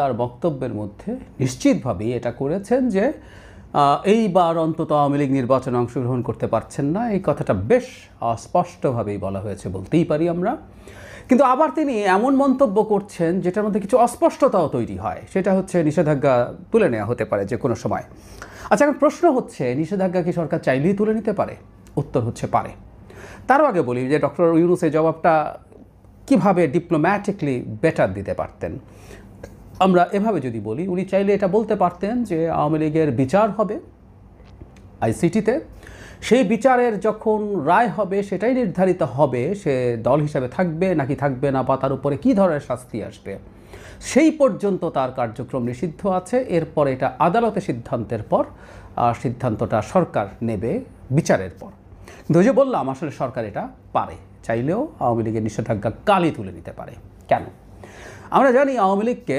তার বক্তব্যের মধ্যে নিশ্চিতভাবেই এটা করেছেন যে এইবার অন্তত আওয়ামী লীগ নির্বাচনে অংশগ্রহণ করতে পারছেন না, এই কথাটা বেশ স্পষ্টভাবেই বলা হয়েছে বলতেই পারি আমরা। কিন্তু আবার তিনি এমন মন্তব্য করছেন যেটার মধ্যে কিছু অস্পষ্টতাও তৈরি হয়, সেটা হচ্ছে নিষেধাজ্ঞা তুলে নেওয়া হতে পারে যে কোনো সময়। আচ্ছা, এখন প্রশ্ন হচ্ছে নিষেধাজ্ঞা কি সরকার চাইলেই তুলে নিতে পারে? উত্তর হচ্ছে পারে। তারও আগে বলি যে ডক্টর ইউনূস এই জবাবটা কীভাবে ডিপ্লোম্যাটিকলি বেটার দিতে পারতেন। আমরা এভাবে যদি বলি, উনি চাইলে এটা বলতে পারতেন যে আওয়ামী লীগের বিচার হবে আইসিটিতে, সেই বিচারের যখন রায় হবে সেটাই নির্ধারিত হবে সে দল হিসাবে থাকবে নাকি থাকবে না, বা তার উপরে কী ধরনের শাস্তি আসবে, সেই পর্যন্ত তার কার্যক্রম নিষিদ্ধ আছে। এরপর এটা আদালতে সিদ্ধান্তের পর সিদ্ধান্তটা সরকার নেবে বিচারের পর। কিন্তু ওই যে বললাম, আসলে সরকার এটা পারে, চাইলেও আওয়ামী লীগের নিষেধাজ্ঞা কালই তুলে নিতে পারে। কেন? আমরা জানি আওয়ামী লীগকে